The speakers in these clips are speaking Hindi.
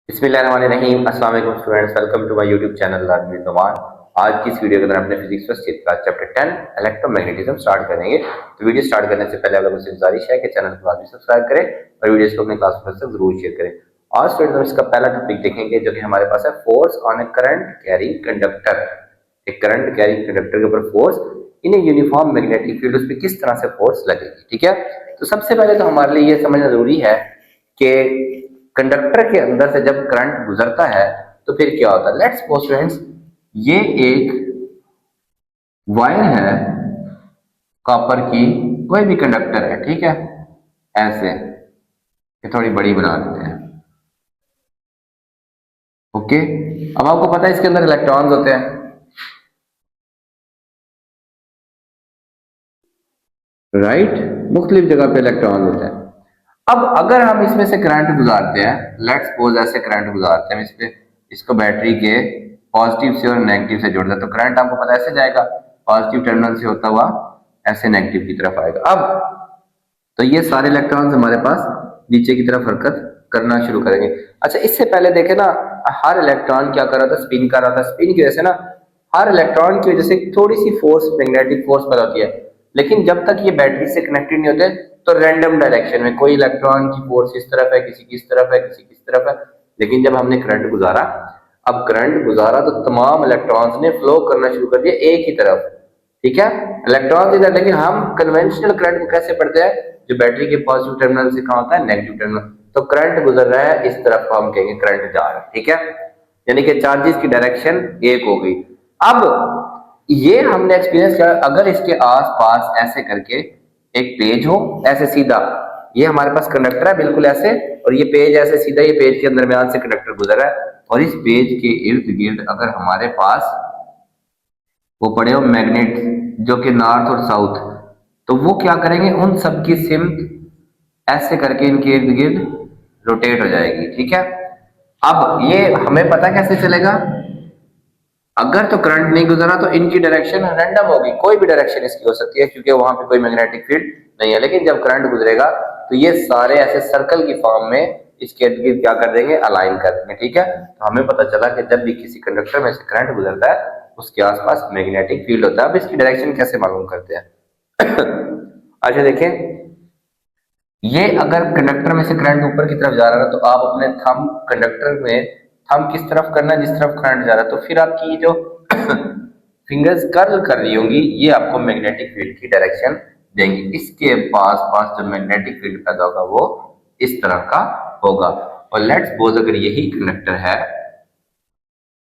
बिस्मिल्लाहिर्रहमानिर्रहीम। अस्सलाम वालेकुम students, welcome to my YouTube channel learn with Numan. आज की इस वीडियो के अंदर अपने physics first class chapter 10 electromagnetism start करेंगे। तो वीडियो स्टार्ट करने से पहले आप लोगों से गुजारिश है कि चैनल को लाजमी सब्सक्राइब करें और वीडियोस को अपने क्लास फ्रेंड्स से जरूर शेयर करें। आज स्टूडेंट्स हम इसका पहला टॉपिक देखेंगे जो कि हमारे पास है force on A current carrying conductor. एक करंट कैरिंग कंडक्टर के ऊपर force in a uniform magnetic field, उस पर किस तरह से फोर्स लगेगी। ठीक है, तो सबसे पहले तो हमारे लिए ये समझना जरूरी है कि कंडक्टर के अंदर से जब करंट गुजरता है तो फिर क्या होता है। लेट्स सपोज फ्रेंड्स, ये एक वायर है कॉपर की, कोई भी कंडक्टर है, ठीक है, ऐसे ये थोड़ी बड़ी बना देते हैं। ओके, अब आपको पता है इसके अंदर इलेक्ट्रॉन्स होते हैं, राइट, मुख्तलिफ जगह पे इलेक्ट्रॉन होते हैं। अब अगर हम इसमें से करंट गुजारते हैं, लेट्स सपोज ऐसे करंट गुजारते हैं, इस पे इसको बैटरी के पॉजिटिव से और नेगेटिव से जोड़ते हैं, तो करंट आपको पता है ऐसे जाएगा, पॉजिटिव टर्मिनल से होता हुआ ऐसे नेगेटिव की तरफ आएगा। अब तो ये सारे इलेक्ट्रॉन्स हमारे पास नीचे की तरफ हरकत करना शुरू करेंगे। अच्छा, इससे पहले देखे ना, हर इलेक्ट्रॉन क्या कर रहा था, स्पिन कर रहा था। स्पिन की वजह से ना हर इलेक्ट्रॉन की वजह से थोड़ी सी फोर्स, मैग्नेटिक फोर्स पैदा होती है, लेकिन जब तक ये बैटरी से कनेक्टेड नहीं होते तो रैंडम डायरेक्शन में कोई इलेक्ट्रॉन की फोर्स इस तरफ है, किसी की इस तरफ है, किसी की इस तरफ है। लेकिन जब हमने करंट गुजारा, अब करंट गुजारा तो तमाम इलेक्ट्रॉन्स ने फ्लो करना शुरू कर दिया एक ही तरफ। ठीक है, इलेक्ट्रॉन इधर, लेकिन हम कन्वेंशनल करंट को कैसे पढ़ते हैं, जो बैटरी के पॉजिटिव टर्मिनल से कहाँ होता है, नेगेटिव टर्मिनल। तो करंट गुजर रहा है इस तरफ को हम कहेंगे करंट जा रहा है। ठीक है, यानी कि चार्जेस की डायरेक्शन एक हो गई। अब ये हमने एक्सपीरियंस किया, अगर इसके आसपास ऐसे करके एक पेज हो, ऐसे सीधा, ये हमारे पास कंडक्टर है बिल्कुल ऐसे, और ये पेज ऐसे सीधा, ये पेज के दरमियान से कंडक्टर गुजर रहा है, और इस पेज के इर्द गिर्द अगर हमारे पास वो पड़े हो मैग्नेट जो कि नॉर्थ और साउथ, तो वो क्या करेंगे, उन सब की सिमत ऐसे करके इनके इर्द गिर्द रोटेट हो जाएगी। ठीक है, अब ये हमें पता कैसे चलेगा, अगर तो करंट नहीं गुजरा तो इनकी डायरेक्शन रैंडम होगी, कोई भी डायरेक्शन इसकी हो सकती है क्योंकि वहां पे कोई मैग्नेटिक फील्ड नहीं है। लेकिन जब करंट गुजरेगा तो ये सारे ऐसे सर्कल की फॉर्म में इसके इर्द गिर्द क्या कर देंगे, अलाइन कर देंगे। ठीक है, तो हमें पता चला कि जब भी किसी कंडक्टर में से करंट गुजरता है उसके आसपास मैग्नेटिक फील्ड होता है। अब इसकी डायरेक्शन कैसे मालूम करते हैं। अच्छा देखें, ये अगर कंडक्टर में से करंट ऊपर की तरफ जा रहा है तो आप अपने थंब कंडक्टर में थंब किस तरफ करना है, जिस तरफ करंट जा रहा है, तो फिर आपकी जो फिंगर्स कर्ल कर रही होंगी ये आपको मैग्नेटिक फील्ड की डायरेक्शन देंगी। इसके पास पास जो मैग्नेटिक फील्ड पैदा होगा वो इस तरह का होगा। और लेट्स सपोज अगर यही कंडक्टर है,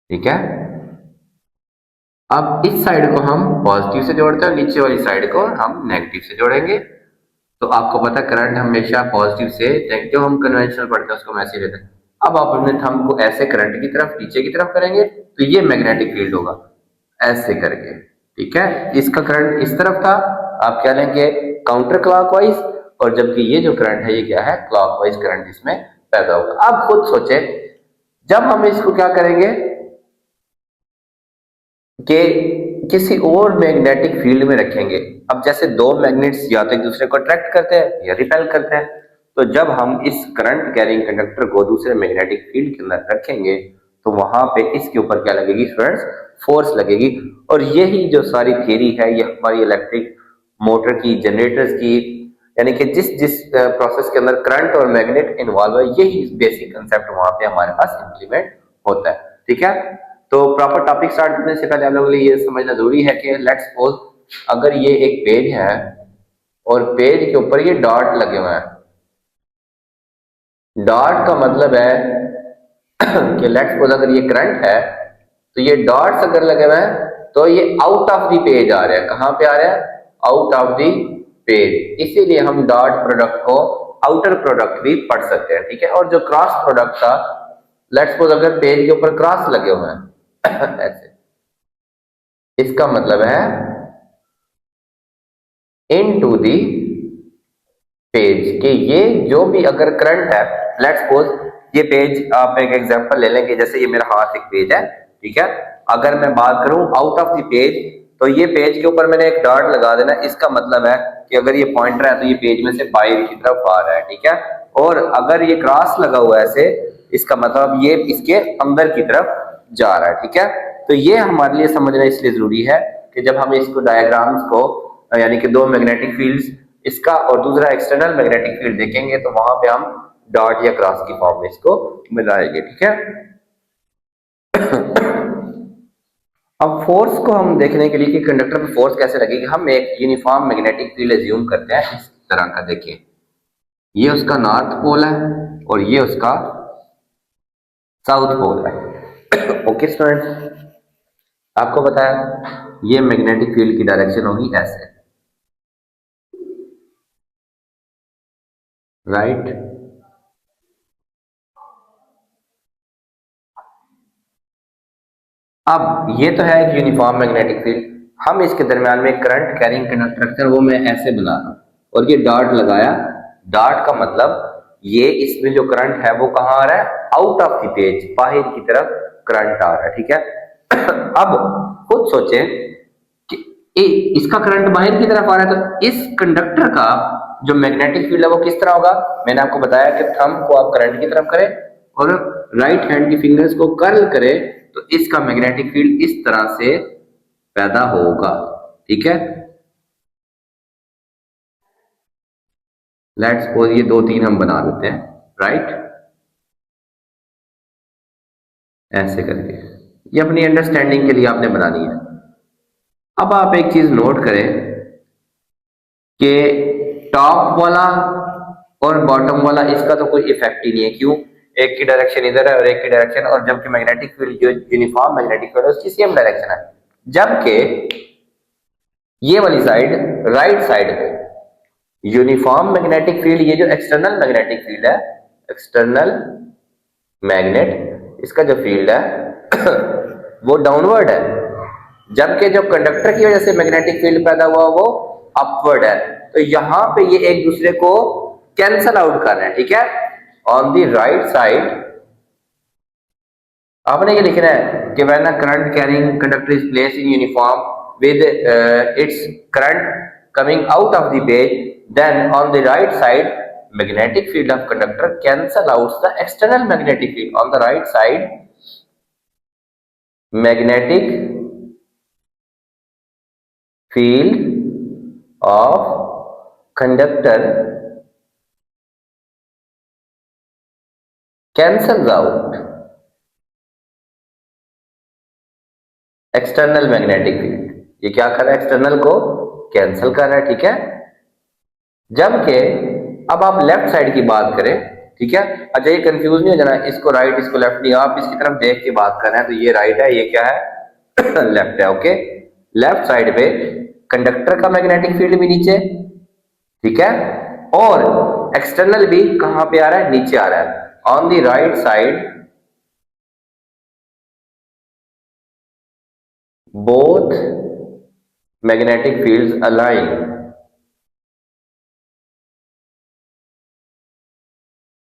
ठीक है, अब इस साइड को हम पॉजिटिव से जोड़ते हैं, नीचे वाली साइड को हम नेगेटिव से जोड़ेंगे। तो आपको पता है करंट हमेशा पॉजिटिव से, जो हम कन्वेंशनल पढ़ते हैं उसको मैसेज लेते हैं। अब आप अपने थंब को ऐसे करंट की तरफ, नीचे की तरफ करेंगे तो ये मैग्नेटिक फील्ड होगा ऐसे करके। ठीक है, इसका करंट इस तरफ था, आप क्या लेंगे, काउंटर क्लॉकवाइज, और जबकि ये जो करंट है ये क्या है, क्लॉकवाइज करंट इसमें पैदा होगा। अब खुद सोचे, जब हम इसको क्या करेंगे कि किसी और मैग्नेटिक फील्ड में रखेंगे, अब जैसे दो मैग्नेट्स या तो एक दूसरे को अट्रैक्ट करते हैं या रिपेल करते हैं, तो जब हम इस करंट कैरिंग कंडक्टर को दूसरे मैग्नेटिक फील्ड के अंदर रखेंगे तो वहां पे इसके ऊपर क्या लगेगी फ्रेंड्स, फोर्स लगेगी। और यही जो सारी थ्योरी है ये हमारी इलेक्ट्रिक मोटर की, जनरेटर्स की, यानी कि जिस जिस प्रोसेस के अंदर करंट और मैग्नेट इन्वॉल्व है, यही बेसिक कंसेप्ट वहां पे हमारे पास इंप्लीमेंट होता है। ठीक है, तो प्रॉपर टॉपिक स्टार्ट करने से पहले आप लोगों के लिए ये समझना जरूरी है कि लेट्स सपोज अगर ये एक पेज है और पेज के ऊपर ये डॉट लगे हुए हैं, डॉट का मतलब है कि लेट्स सपोज अगर ये करंट है तो ये डॉट्स अगर लगे हुए हैं तो ये आउट ऑफ द पेज आ रहे हैं। कहां पे आ रहे हैं, आउट ऑफ द पेज, इसीलिए हम डॉट प्रोडक्ट को आउटर प्रोडक्ट भी पढ़ सकते हैं। ठीक है, और जो क्रॉस प्रोडक्ट था, लेट्स सपोज अगर पेज के ऊपर क्रॉस लगे हुए हैं ऐसे, इसका मतलब है इन टू दी पेज, कि ये जो भी अगर करंट है, लेट्स सपोज ये पेज, आप एक एग्जांपल ले लेंगे, जैसे ये मेरा हाथ एक पेज है, ठीक है, अगर मैं बात करूं आउट ऑफ द पेज, तो ये पेज के ऊपर मैंने एक डॉट लगा देना, इसका मतलब है कि अगर ये पॉइंटर है तो ये पेज में से बाहर की तरफ आ रहा है। ठीक है, और अगर ये क्रॉस लगा हुआ है ऐसे, इसका मतलब ये इसके अंदर की तरफ जा रहा है, ठीक है। तो ये हमारे लिए समझना इसलिए जरूरी है कि जब हम इसको डायग्राम्स को यानी कि दो मैग्नेटिक फील्ड्स, इसका और दूसरा एक्सटर्नल मैग्नेटिक फील्ड देखेंगे तो वहां पे हम डॉट या क्रॉस की फॉर्म में इसको बनाएंगे, ठीक है। अब फोर्स को हम देखने के लिए कि कंडक्टर पे फोर्स कैसे लगेगी, हम एक यूनिफॉर्म मैग्नेटिक फील्ड एज्यूम करते हैं इस तरह का। देखिए ये उसका नॉर्थ पोल है और ये उसका साउथ पोल है। ओके स्टूडेंट्स, आपको पता है ये मैग्नेटिक फील्ड की डायरेक्शन होगी ऐसे, राइट। अब ये तो है एक यूनिफॉर्म मैग्नेटिक फील्ड, हम इसके दरमियान में करंट कैरिंग कंडक्टर वो मैं ऐसे बना रहा हूं और ये डॉट लगाया। डॉट का मतलब ये इसमें जो करंट है वो कहां आ रहा है, आउट ऑफ द पेज, बाहर की तरफ करंट आ रहा है, ठीक है। अब खुद सोचें कि इसका करंट बाहर की तरफ आ रहा है तो इस कंडक्टर का जो मैग्नेटिक फील्ड है वो किस तरह होगा। मैंने आपको बताया कि थंब को आप करंट की तरफ करें और राइट हैंड की फिंगर्स को कर्ल करें तो इसका मैग्नेटिक फील्ड इस तरह से पैदा होगा, ठीक है। लेट्स सपोज ये दो तीन हम बना देते हैं, राइट, ऐसे करके। ये अपनी अंडरस्टैंडिंग के लिए आपने बनानी है। अब आप एक चीज नोट करें कि टॉप वाला और बॉटम वाला इसका तो कोई इफेक्ट ही नहीं है, क्यों, एक की डायरेक्शन इधर है और एक की डायरेक्शन, और जबकि मैग्नेटिक फील्ड जो यूनिफॉर्म मैग्नेटिक फील्ड है उसकी सेम डायरेक्शन है, जबकि ये वाली साइड राइट साइड पे यूनिफॉर्म मैग्नेटिक फील्ड, ये जो एक्सटर्नल मैग्नेटिक फील्ड है, एक्सटर्नल मैग्नेट, इसका जो फील्ड है वो डाउनवर्ड है, जबकि जो कंडक्टर की वजह से मैग्नेटिक फील्ड पैदा हुआ वो अपवर्ड है। तो यहां पे ये एक दूसरे को कैंसल आउट कर रहे हैं, ठीक है। ऑन द राइट साइड आपने ये लिखना है कि when a current carrying conductor is placed in uniform with its current coming out of the page, then on the right side magnetic field of conductor cancel out the external magnetic field. On the right side magnetic field of conductor cancels out external magnetic field. ये क्या कर रहा है, एक्सटर्नल को कैंसिल कर रहा है, ठीक है। जबकि अब आप लेफ्ट साइड की बात करें, ठीक है। अच्छा ये कंफ्यूज नहीं हो जाना, इसको राइट इसको लेफ्ट नहीं, आप इसकी तरफ देख के बात कर रहे हैं तो ये राइट है, ये क्या है लेफ्ट है, ओके। लेफ्ट साइड पे कंडक्टर का मैग्नेटिक फील्ड भी नीचे, ठीक है, और एक्सटर्नल भी कहां पे आ रहा है, नीचे आ रहा है। On the right side both magnetic fields align,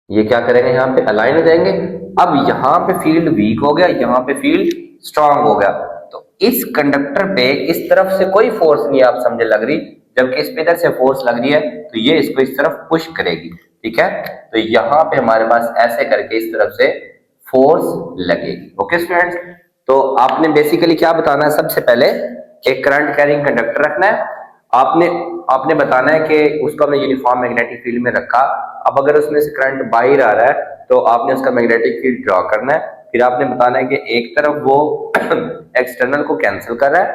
ये क्या करेंगे, यहां पे अलाइन हो जाएंगे। अब यहां पे फील्ड वीक हो गया, यहां पे फील्ड स्ट्रांग हो गया, तो इस कंडक्टर पे इस तरफ से कोई फोर्स नहीं आप समझे लग रही, जबकि इस पे इधर से फोर्स लग रही है तो ये इसको इस तरफ पुश करेगी, ठीक है। तो यहां पे हमारे पास ऐसे करके इस तरफ से फोर्स लगेगी, ओके स्टूडेंट्स। तो आपने बेसिकली क्या बताना है, सबसे पहले एक करंट कैरिंग कंडक्टर रखना है, आपने आपने बताना है कि उसको हमने यूनिफॉर्म मैग्नेटिक फील्ड में रखा। अब अगर उसमें से करंट बाहर आ रहा है तो आपने उसका मैग्नेटिक फील्ड ड्रॉ करना है, फिर आपने बताना है कि एक तरफ वो एक्सटर्नल को कैंसिल कर रहा है,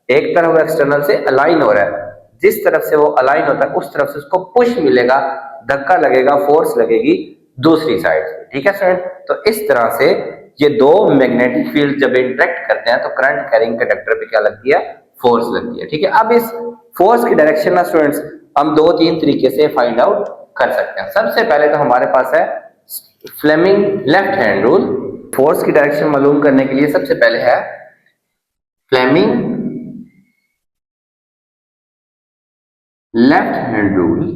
एक तरफ वो एक्सटर्नल से अलाइन हो रहा है, जिस तरफ से वो अलाइन होता है उस तरफ से उसको पुश मिलेगा, धक्का लगेगा, फोर्स लगेगी दूसरी साइड से, ठीक है स्टूडेंट। तो इस तरह से ये दो मैग्नेटिक फील्ड जब इंटरेक्ट करते हैं तो करंट कैरिंग कंडक्टर पे क्या लगती है, फोर्स लगती है, ठीक है। अब इस फोर्स की डायरेक्शन ना स्टूडेंट्स हम दो तीन तरीके से फाइंड आउट कर सकते हैं। सबसे पहले तो हमारे पास है Fleming left hand rule. Force की डायरेक्शन मालूम करने के लिए सबसे पहले है फ्लेमिंग लेफ्ट हैंड रूल।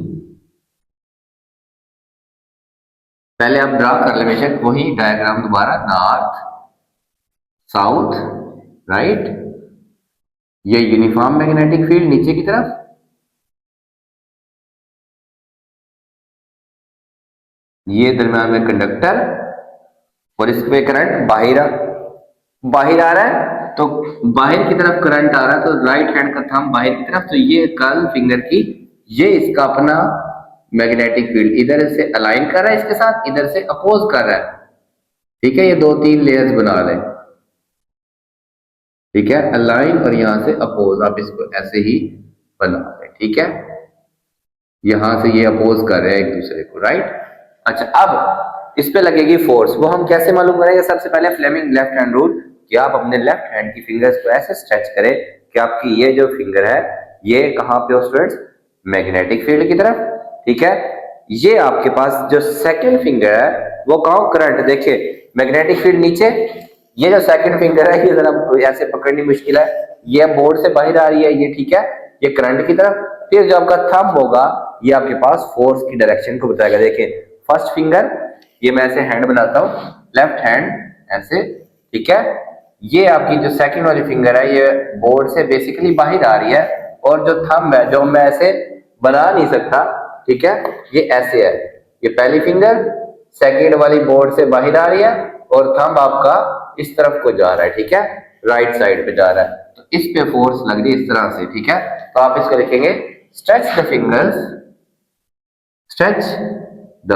पहले आप ड्रा कर ले बेशक वही डायग्राम दोबारा, नॉर्थ साउथ राइट, ये यूनिफॉर्म मैग्नेटिक फील्ड नीचे की तरफ, ये दरम्यान में कंडक्टर और इस पे करंट बाहर आ रहा है, तो बाहर की तरफ करंट आ रहा है, तो राइट हैंड का थंब बाहर की तरफ, तो ये कर्ल फिंगर की ये इसका अपना मैग्नेटिक फील्ड इधर से अलाइन कर रहा है इसके साथ, इधर से अपोज कर रहा है। ठीक है, ये दो तीन लेयर्स बना लें। ठीक है, अलाइन और यहां से अपोज, आप इसको ऐसे ही बना लें। ठीक है, यहां से ये अपोज कर रहे हैं एक दूसरे को, राइट। अच्छा, अब इस पे लगेगी फोर्स, वो हम कैसे मालूम करेंगे? सबसे पहले फ्लेमिंग लेफ्ट हैंड रूल, कि आप अपने लेफ्ट हैंड की फिंगर्स को ऐसे स्ट्रेच करें कि आपकी ये जो फिंगर है ये कहां पे हो स्टूडेंट्स? मैग्नेटिक फील्ड की तरफ। ठीक है, ये आपके पास जो सेकंड फिंगर है वो कहां? करंट। देखिए मैग्नेटिक फील्ड नीचे, ये जो सेकंड फिंगर है ये जरा ऐसे पकड़नी मुश्किल है, ये बोर्ड से बाहर आ रही है ये। ठीक है, ये करंट की तरफ। फिर जो आपका थंब होगा ये आपके पास फोर्स की डायरेक्शन को बताएगा। देखिए फर्स्ट फिंगर, ये मैं ऐसे हैंड बनाता हूं, लेफ्ट हैंड ऐसे। ठीक है, ये आपकी जो सेकंड वाली फिंगर है ये बोर्ड से बेसिकली बाहर आ रही है, और जो थंब है जो मैं ऐसे बना नहीं सकता, ठीक है, ये ऐसे है। ये पहली फिंगर सेकंड वाली बोर्ड से बाहर आ रही है, और थंब आपका इस तरफ को जा रहा है। ठीक है, राइट साइड पे जा रहा है, तो इस पे फोर्स लग रही है इस तरह से। ठीक है, तो आप इसको लिखेंगे stretch the fingers, stretch the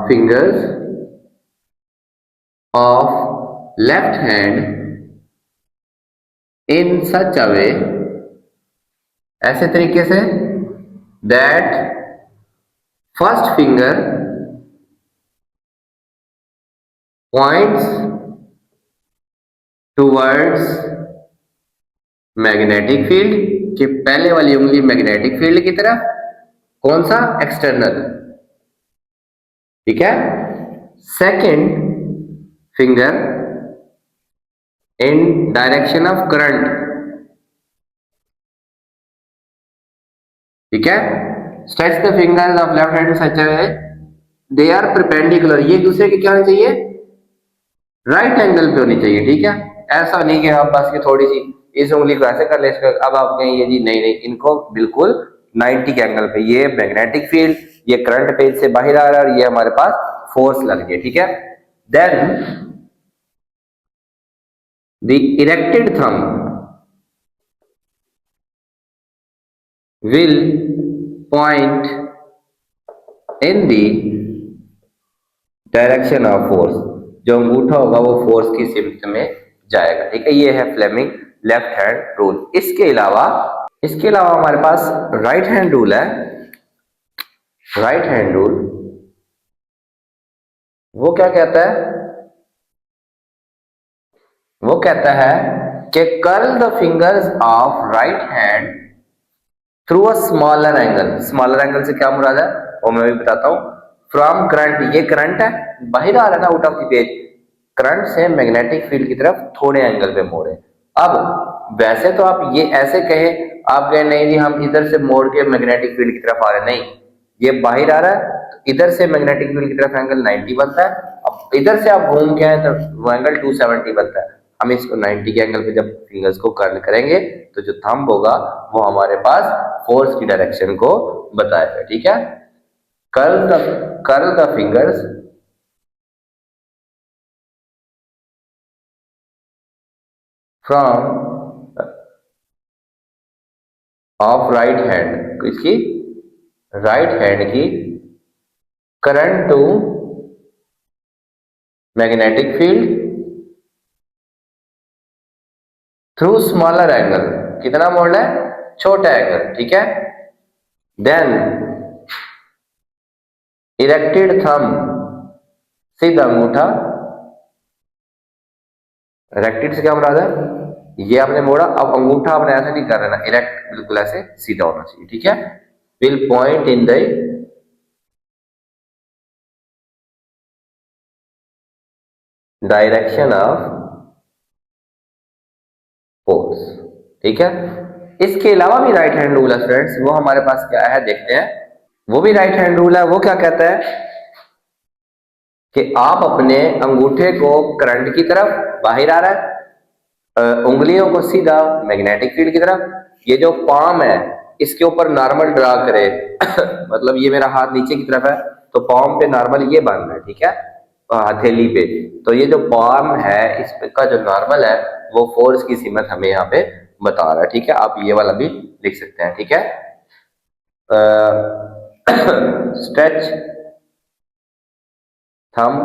fingers of left hand in such a way, ऐसे तरीके से, that first finger points towards magnetic field, कि पहले वाली उंगली मैग्नेटिक फील्ड की तरफ, कौन सा? एक्सटर्नल। ठीक है, second finger in direction of current. ठीक है, stretch the fingers of left hand such a way they are perpendicular, ये एक दूसरे के क्या होने चाहिए? राइट एंगल पे होनी चाहिए। ठीक है, ऐसा नहीं कि आप बस की थोड़ी सी इस उंगली को ऐसे कर ले, अब आप कहें ये जी नहीं नहीं, इनको बिल्कुल 90 के एंगल पे। ये मैग्नेटिक फील्ड, ये करंट पेज से बाहर आ रहा है, और ये हमारे पास फोर्स लग गई। ठीक है, then the erected thumb will point in the direction of force, जो अंगूठा होगा वो फोर्स की सिमत में जाएगा। ठीक है, ये है फ्लेमिंग लेफ्ट हैंड रूल। इसके अलावा हमारे पास राइट हैंड रूल है। राइट हैंड रूल वो क्या कहता है? वो कहता है कि curl the fingers of right hand through a smaller angle. Smaller angle से क्या मुराद है वो मैं भी बताता हूं। फ्रॉम करंट, ये करंट है, बाहर आ रहा है ना out of the page, current से मैग्नेटिक फील्ड की तरफ थोड़े एंगल पे मोड़े। अब वैसे तो आप ये ऐसे कहे, आप कहे नहीं जी हम इधर से मोड़ के मैग्नेटिक फील्ड की तरफ आ रहे हैं, नहीं, ये बाहर आ रहा है, तो इधर से मैग्नेटिक फील्ड की तरफ एंगल 90 बनता है। अब इधर से आप घूम के आए तो वो एंगल 270 बनता है। हम इसको 90 के एंगल पे जब फिंगर्स को कर्ल करेंगे तो जो थंब होगा वो हमारे पास फोर्स की डायरेक्शन को बताएगा। ठीक है, curl the fingers from of right hand, इसकी राइट हैंड की current to magnetic field through smaller angle. कितना मोड़ना है? छोटा एंगल। ठीक है, देन इरेक्टेड थंब, सीधा अंगूठा, इरेक्टेड से क्या मुराद है? ये आपने मोड़ा, अब अंगूठा आपने ऐसे नहीं कर रहा ना, इरेक्ट बिल्कुल ऐसे सीधा होना चाहिए। ठीक है, will point in the direction of force. ठीक है, इसके अलावा भी राइट हैंड रूल है फ्रेंड्स, वो हमारे पास क्या है देखते हैं। वो भी राइट हैंड रूल है, वो क्या कहता है कि आप अपने अंगूठे को करंट की तरफ, बाहर आ रहा है, उंगलियों को सीधा मैग्नेटिक फील्ड की तरफ। ये जो पाम है इसके ऊपर नॉर्मल ड्रा करे मतलब ये मेरा हाथ नीचे की तरफ है तो पाम पे नॉर्मल ये बन रहा है। ठीक है, हथेली पे, तो ये जो पाम है इस पे का जो नॉर्मल है वो फोर्स की सीमत हमें यहाँ पे बता रहा है। ठीक है, आप ये वाला भी लिख सकते हैं। ठीक है, stretch thumb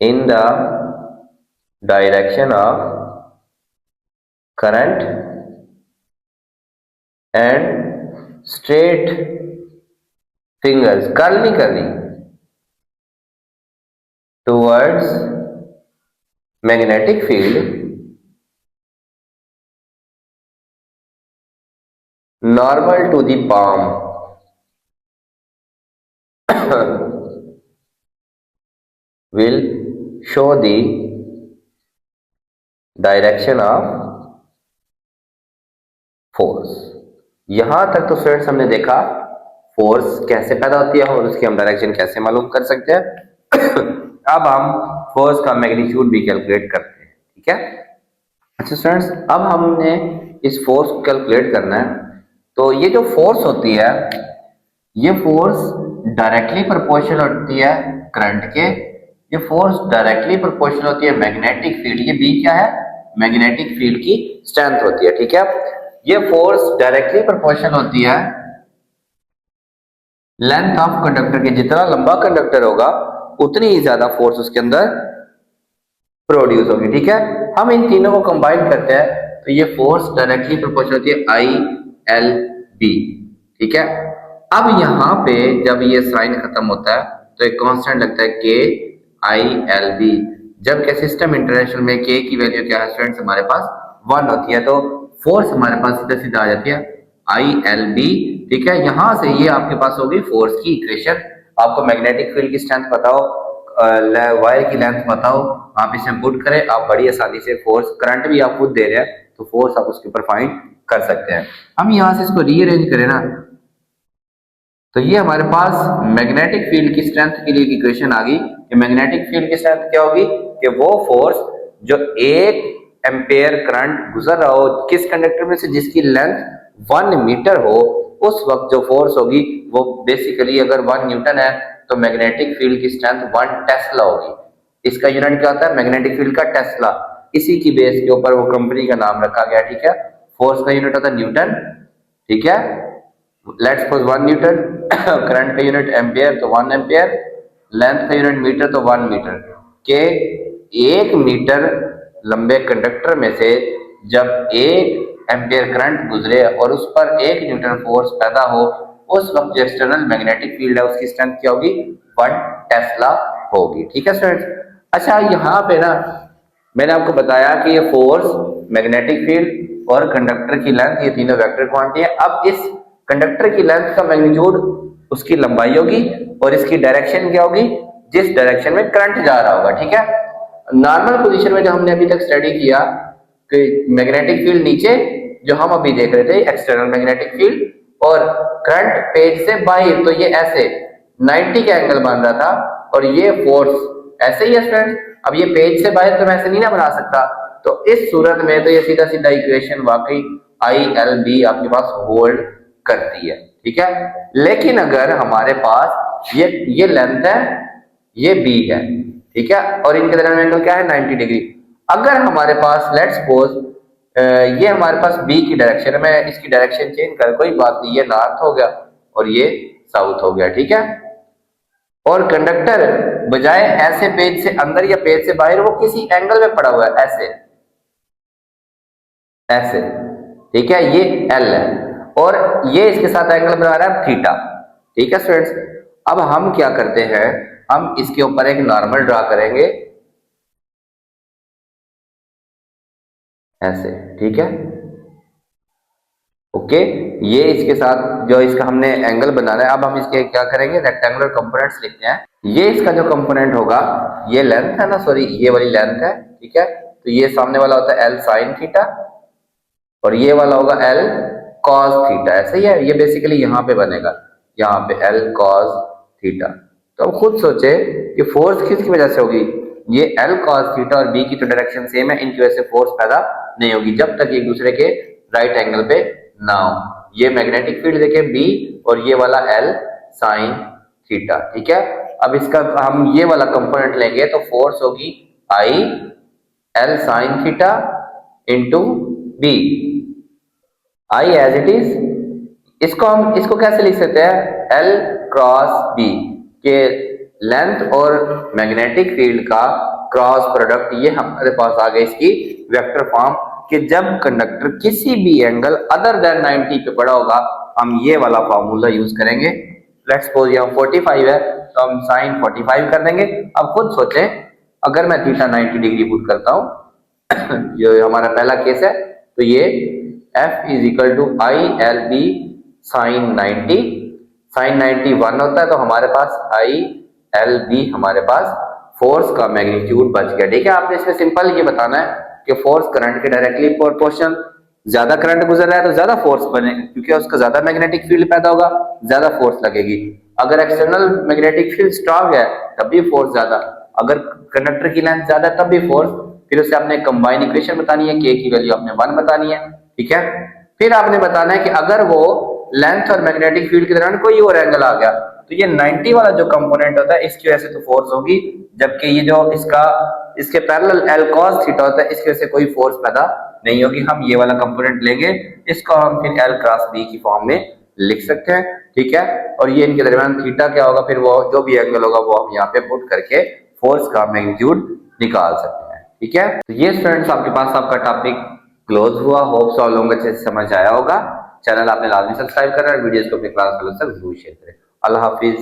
in the direction of current and straight fingers, curl नहीं करनी, towards magnetic field normal to the palm will show the direction of force। यहां तक तो स्टूडेंट्स हमने देखा फोर्स कैसे पैदा होती है और उसकी हम डायरेक्शन कैसे मालूम कर सकते हैं। अब हम फोर्स का मैग्नीट्यूड भी कैलकुलेट करते हैं। ठीक है, अच्छा स्टूडेंट्स, अब हमने इस फोर्स को कैलकुलेट करना है। तो ये जो फोर्स होती है ये फोर्स डायरेक्टली प्रोपोर्शनल होती है करंट के, ये फोर्स डायरेक्टली प्रोपोर्शनल होती है मैग्नेटिक फील्ड, ये बी क्या है, मैग्नेटिक फील्ड की स्ट्रेंथ होती है। ठीक है, ये फोर्स डायरेक्टली प्रोपोर्शनल होती है लेंथ ऑफ कंडक्टर के, जितना लंबा कंडक्टर होगा उतनी ही ज्यादा फोर्स उसके अंदर प्रोड्यूस होगी। ठीक है, हम इन तीनों को कंबाइन करते हैं तो ये फोर्स डायरेक्टली प्रोपोर्शनल होती है आई एल बी। ठीक है, अब यहाँ पे जब ये साइन खत्म होता है तो एक कांस्टेंट लगता है के आई एल बी, जबकि सिस्टम इंटरनेशनल में के की वैल्यू क्या है स्टूडेंट्स, हमारे पास 1 होती है, तो फोर्स हमारे पास सीधा सीधा आ जाती है आई एल बी। ठीक है, यहां से ये आपके पास होगी फोर्स की इक्वेशन। आपको मैग्नेटिक फील्ड की स्ट्रेंथ बताओ, वायर की लेंथ बताओ, आप इसे पुट करें, आप बड़ी आसानी से फोर्स, करंट भी आप खुद दे रहे हैं तो फोर्स आप उसके ऊपर फाइंड कर सकते हैं। हम यहां से इसको रीअरेंज करें ना तो ये हमारे पास मैग्नेटिक फील्ड की स्ट्रेंथ के लिए इक्वेशन आ गई कि मैग्नेटिक फील्ड की स्ट्रेंथ क्या होगी कि वो फोर्स जो 1 एम्पेयर करंट गुजर रहा हो किस कंडक्टर में से जिसकी लेंथ 1 मीटर हो, उस वक्त जो फोर्स होगी वो बेसिकली अगर 1 न्यूटन है तो मैग्नेटिक फील्ड की स्ट्रेंथ 1 टेस्ला होगी। इसका यूनिट क्या होता है, मैग्नेटिक फील्ड का टेस्ला, इसी की बेस के ऊपर वो कंपनी का नाम रखा गया। ठीक है, फोर्स का यूनिट होता है न्यूटन। ठीक है, लेट्स सपोज 1 न्यूटन, करंट का यूनिट एम्पियर तो 1 एम्पियर, लेंथ का यूनिट मीटर तो 1 मीटर के 1 मीटर लंबे कंडक्टर में से जब 1 एम्पियर करंट गुजरे और उस पर 1 न्यूटन फोर्स पैदा हो, उस वक्त जो एक्सटर्नल मैग्नेटिक फील्ड है उसकी स्ट्रेंथ क्या होगी, 1 टेस्ला होगी। ठीक है स्टूडेंट्स, अच्छा यहाँ पे ना मैंने आपको बताया कि ये फोर्स, मैग्नेटिक फील्ड और कंडक्टर की लेंथ ये तीनों वेक्टर क्वांटिटी है। अब इस कंडक्टर की लेंथ का मैग्नीट्यूड उसकी लंबाई होगी और इसकी डायरेक्शन क्या होगी, जिस डायरेक्शन में करंट जा रहा होगा। ठीक है, नॉर्मल पोजीशन में जो हमने अभी तक स्टडी किया कि मैग्नेटिक फील्ड नीचे, जो हम अभी देख रहे थे एक्सटर्नल मैग्नेटिक फील्ड, और करंट पेज से बाहर, तो ये ऐसे 90 का एंगल बन रहा था और ये फोर्स ऐसे ही है स्टूडेंट। अब ये पेज से बाहर तो मैं ऐसे नहीं ना बना सकता, तो इस सूरत में तो ये सीधा सीधा इक्वेशन वाकई आई एल बी आपके पास होल्ड करती है। ठीक है, लेकिन अगर हमारे पास ये लेंथ है, ये बी है, ठीक है, और इनके दरमियान एंगल क्या है 90 डिग्री। अगर हमारे पास लेट्स सपोज ये हमारे पास बी की डायरेक्शन है, मैं इसकी डायरेक्शन चेंज कर, कोई बात नहीं, ये नॉर्थ हो गया और ये साउथ हो गया। ठीक है, और कंडक्टर बजाय ऐसे पेज से अंदर या पेज से बाहर वो किसी एंगल में पड़ा हुआ है, ऐसे ऐसे। ठीक है, ये एल है और ये इसके साथ एंगल बना रहा है थीटा। ठीक है स्टूडेंट्स, अब हम क्या करते हैं, हम इसके ऊपर एक नॉर्मल ड्रा करेंगे ऐसे। ठीक है, ओके, ये इसके साथ जो इसका हमने एंगल बनाना है, अब हम इसके क्या करेंगे, रेक्टेंगुलर कंपोनेंट्स लिखते हैं। ये इसका जो कंपोनेंट होगा, ये लेंथ है ना, सॉरी ये वाली लेंथ है। ठीक है, तो ये सामने वाला होता है एल साइन थीटा और ये वाला होगा एल कॉस थीटा, ऐसे ही है। ये बेसिकली यहाँ पे बनेगा, यहाँ पे एल कॉस थीटा। तो अब खुद सोचे कि फोर्स किसकी वजह से होगी, ये एल कॉस थीटा और बी की तो डायरेक्शन सेम है, इनकी वजह से फोर्स पैदा नहीं होगी जब तक एक दूसरे के राइट एंगल पे ना हो। ये मैग्नेटिक फील्ड देखें बी और ये वाला एल साइन थीटा। ठीक है, अब इसका हम ये वाला कंपोनेंट लेंगे तो फोर्स होगी I L sine theta into B, I as it is. इसको कैसे लिख सकते हैं, एल क्रॉस बी के लेंथ और मैग्नेटिक फील्ड का क्रॉस प्रोडक्ट, ये हमारे पास आ गई इसकी वेक्टर फॉर्म कि जब कंडक्टर किसी भी एंगल अदर देन 90 पे पड़ा होगा हम ये वाला फॉर्मूला यूज करेंगे। लेट्स सपोज ये 45 है तो हम साइन 45 कर देंगे। अब खुद सोचें, अगर मैं थीटा 90 डिग्री पुट करता हूं जो हमारा पहला केस है, तो ये F is equal to I L B sine 90, sine 90 1 होता है तो हमारे पास आई एल बी हमारे पास फोर्स का मैग्नीट्यूड बच गया। ठीक है, आपने इसमें सिंपल ये बताना है कि फोर्स करंट के डायरेक्टली प्रोपोर्शनल, ज्यादा करंट गुजर रहा है तो ज्यादा फोर्स बने क्योंकि उसका ज्यादा मैग्नेटिक फील्ड पैदा होगा, ज्यादा फोर्स लगेगी। अगर एक्सटर्नल मैग्नेटिक फील्ड स्ट्रांग है तब भी फोर्स ज्यादा, अगर कंडक्टर की लेंथ ज्यादा तब भी फोर्स। फिर उससे आपने कंबाइन इक्वेशन बतानी है, के की वैल्यू आपने 1 बतानी है। ठीक है, फिर आपने बताना है कि अगर वो लेंथ और मैग्नेटिक फील्ड के दौरान कोई और एंगल आ गया तो ये 90 वाला जो कंपोनेंट होता है इसकी वजह से तो फोर्स होगी, जबकि ये जो इसके पैरेलल एल कॉस थीटा होता है इसकी वजह से कोई फोर्स पैदा नहीं होगी। हम ये वाला कंपोनेंट लेंगे, इसको हम फिर एल क्रॉस बी की फॉर्म में लिख सकते हैं। ठीक है, और ये इनके दरमियान थीटा क्या होगा, फिर वो जो भी एंगल होगा वो हम यहाँ पे पुट करके फोर्स का मैग्नीट्यूड निकाल सकते हैं। ठीक है, तो ये स्टूडेंट्स आपके पास आपका टॉपिक क्लोज हुआ। होप सो आप लोगों को अच्छे से समझ आया होगा। चैनल आपने लाजमी सब्सक्राइब करना है, वीडियोस को अपने क्लास फेलो तक जरूर शेयर करें। अल्लाह हाफिज।